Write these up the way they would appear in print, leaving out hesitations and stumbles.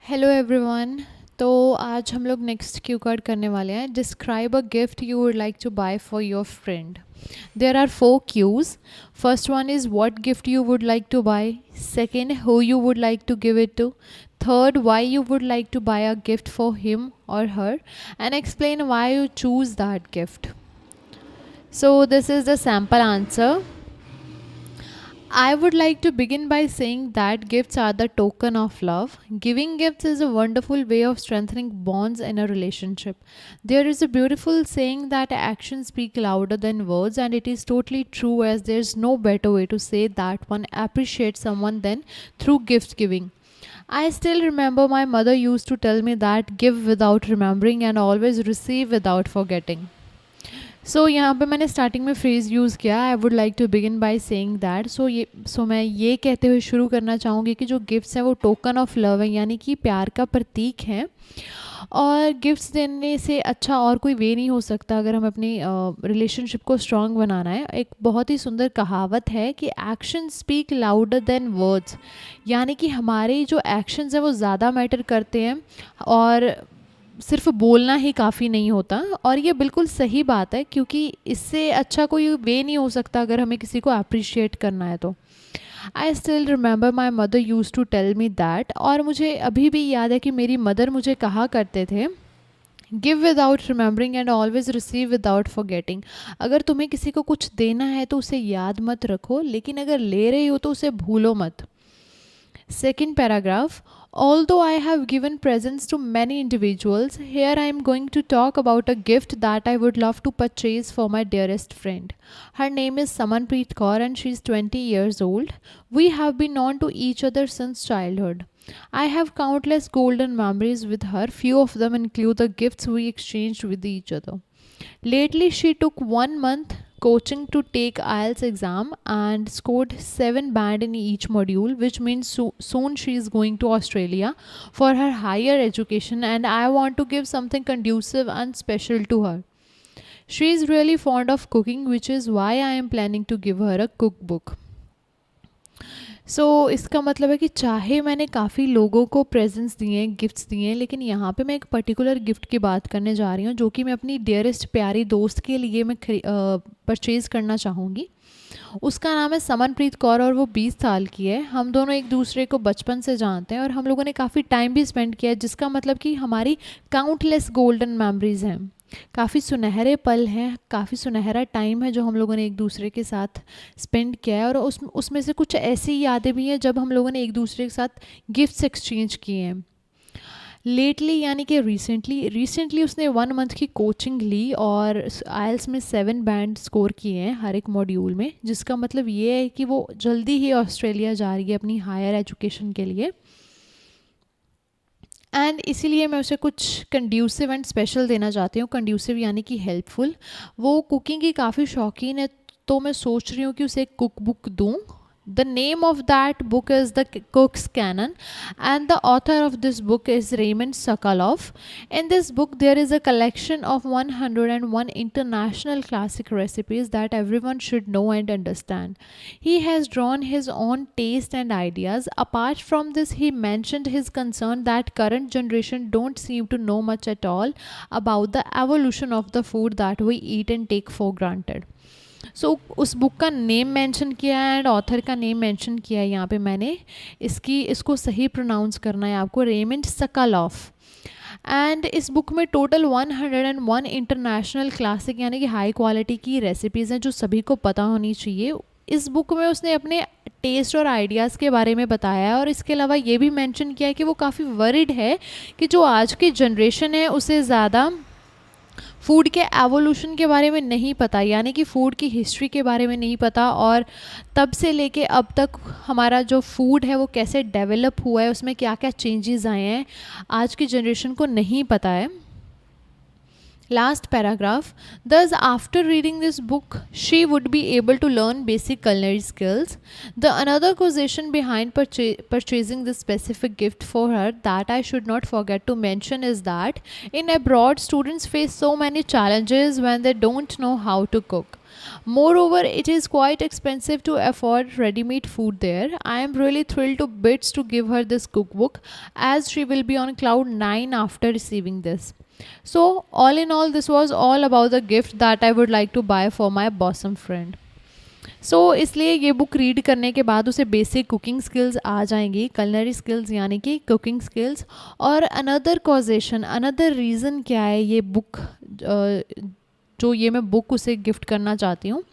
Hello everyone. तो आज हम लोग नेक्स्ट क्यू कार्ड करने वाले हैं। Describe a gift you would like to buy for your friend. There are 4 cues. First one is what gift you would like to buy. Second, who you would like to give it to. Third, why you would like to buy a gift for him or her, and explain why you choose that gift. So this is the sample answer. I would like to begin by saying that gifts are the token of love. Giving gifts is a wonderful way of strengthening bonds in a relationship. There is a beautiful saying that actions speak louder than words, and it is totally true, as there's no better way to say that one appreciates someone than through gift giving. I still remember my mother used to tell me that give without remembering and always receive without forgetting. So यहाँ पे मैंने starting में phrase use किया, I would like to begin by saying that. So मैं ये कहते हुए शुरू करना चाहूँगी कि जो गिफ्ट्स हैं वो टोकन ऑफ लव है, यानी कि प्यार का प्रतीक हैं। और गिफ्ट्स देने से अच्छा और कोई वे नहीं हो सकता अगर हम अपनी रिलेशनशिप को स्ट्रॉन्ग बनाना है। एक बहुत ही सुंदर कहावत है कि action speak louder than words, यानी कि हमारे जो एक्शंस हैं वो ज़्यादा मैटर करते हैं और सिर्फ बोलना ही काफ़ी नहीं होता। और ये बिल्कुल सही बात है, क्योंकि इससे अच्छा कोई वे नहीं हो सकता अगर हमें किसी को अप्रिशिएट करना है तो। I still remember my mother use to tell me that, और मुझे अभी भी याद है कि मेरी मदर मुझे कहा करते थे, give without remembering and always receive without forgetting. अगर तुम्हें किसी को कुछ देना है तो उसे याद मत रखो, लेकिन अगर ले रहे हो तो उसे भूलो मत। Second paragraph. Although I have given presents to many individuals, here I am going to talk about a gift that I would love to purchase for my dearest friend. Her name is Samanpreet Kaur and she is 20 years old. We have been known to each other since childhood. I have countless golden memories with her. Few of them include the gifts we exchanged with each other. Lately, she took 1 month coaching to take IELTS exam and scored 7 band in each module, which means soon she is going to Australia for her higher education, and I want to give something conducive and special to her. She is really fond of cooking, which is why I am planning to give her a cookbook. इसका मतलब है कि चाहे मैंने काफ़ी लोगों को presents दिए हैं, गिफ्ट्स दिए हैं, लेकिन यहाँ पे मैं एक पर्टिकुलर गिफ्ट की बात करने जा रही हूँ जो कि मैं अपनी डियरेस्ट प्यारी दोस्त के लिए मैं परचेज़ करना चाहूँगी। उसका नाम है समनप्रीत कौर और वो 20 साल की है। हम दोनों एक दूसरे को बचपन से जानते हैं और हम लोगों ने काफ़ी टाइम भी स्पेंड किया है, जिसका मतलब कि हमारी काउंटलेस गोल्डन मेमोरीज़ हैं। काफ़ी सुनहरे पल हैं, काफ़ी सुनहरा टाइम है जो हम लोगों ने एक दूसरे के साथ स्पेंड किया है। और उसमें से कुछ ऐसी यादें भी हैं जब हम लोगों ने एक दूसरे के साथ गिफ्ट्स एक्सचेंज किए हैं। लेटली यानी कि रिसेंटली उसने 1 मंथ की कोचिंग ली और आइल्स में 7 बैंड स्कोर किए हैं हर एक मॉड्यूल में, जिसका मतलब ये है कि वो जल्दी ही ऑस्ट्रेलिया जा रही है अपनी हायर एजुकेशन के लिए। एंड इसीलिए मैं उसे कुछ कंड्यूसिव एंड स्पेशल देना चाहती हूँ। कंड्यूसिव यानी कि हेल्पफुल। वो कुकिंग की काफ़ी शौकीन है, तो मैं सोच रही हूँ कि उसे एक कुक बुक दूँ। The name of that book is The Cook's Canon, and the author of this book is Raymond Sokolov. In this book, there is a collection of 101 international classic recipes that everyone should know and understand. He has drawn his own taste and ideas. Apart from this, he mentioned his concern that current generation don't seem to know much at all about the evolution of the food that we eat and take for granted. उस book का name mention किया है and author का name mention किया है यहाँ पे मैंने। इसको सही प्रोनाउंस करना है आपको, रेमंड सकलोफ। एंड इस बुक में टोटल 101 इंटरनेशनल क्लासिक यानी कि हाई क्वालिटी की रेसिपीज़ हैं जो सभी को पता होनी चाहिए। इस बुक में उसने अपने टेस्ट और आइडियाज़ के बारे में बताया है, और इसके अलावा ये भी मेंशन किया है कि वो काफ़ी वरिड है कि जो आज की जनरेशन है उसे ज़्यादा फूड के एवोल्यूशन के बारे में नहीं पता, यानी कि फ़ूड की हिस्ट्री के बारे में नहीं पता, और तब से लेके अब तक हमारा जो फूड है वो कैसे डेवलप हुआ है, उसमें क्या क्या चेंजेस आए हैं, आज की जनरेशन को नहीं पता है। Last paragraph. Thus, after reading this book, she would be able to learn basic culinary skills. The another causation behind purchasing this specific gift for her that I should not forget to mention is that in abroad, students face so many challenges when they don't know how to cook. Moreover, it is quite expensive to afford ready-made food there. I am really thrilled to bits to give her this cookbook, as she will be on cloud 9 after receiving this. So all in all, this was all about the gift that I would like to buy for my bosom friend. सो इसलिए ये book read करने के बाद उसे basic cooking skills आ जाएंगी, culinary skills यानी कि cooking skills. और अनदर कॉजेशन, अनदर रीज़न क्या है ये बुक, जो ये मैं बुक उसे गिफ्ट करना चाहती हूँ,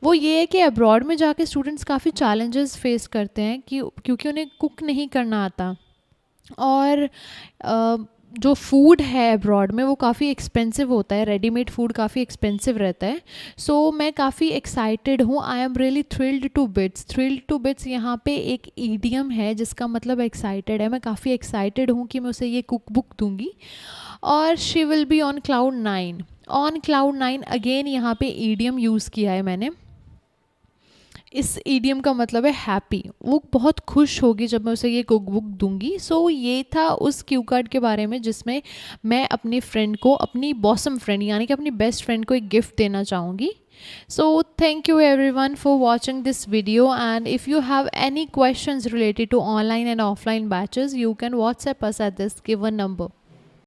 वो ये है कि अब्रॉड में जाके स्टूडेंट्स काफ़ी चैलेंजेस फेस करते हैं क्योंकि उन्हें कुक नहीं करना आता। और जो फूड है अब्रॉड में वो काफ़ी एक्सपेंसिव होता है, रेडीमेड फूड काफ़ी एक्सपेंसिव रहता है। सो मैं काफ़ी एक्साइटेड हूँ, I am really thrilled to bits. Thrilled to bits यहाँ पे एक ईडियम है जिसका मतलब एक्साइटेड है। मैं काफ़ी एक्साइटेड हूँ कि मैं उसे ये कुक बुक दूँगी और she will be on cloud 9। On cloud 9 again यहाँ पे ईडियम यूज़ किया है मैंने। इस ईडियम का मतलब है हैप्पी। वो बहुत खुश होगी जब मैं उसे ये कुक बुक दूंगी। सो ये था उस क्यू कार्ड के बारे में जिसमें मैं अपनी फ्रेंड को, अपनी बॉसम फ्रेंड यानी कि अपनी बेस्ट फ्रेंड को एक गिफ्ट देना चाहूँगी। So thank you everyone for watching this video, and if you have any questions related to online and offline batches, you can WhatsApp us at this given number.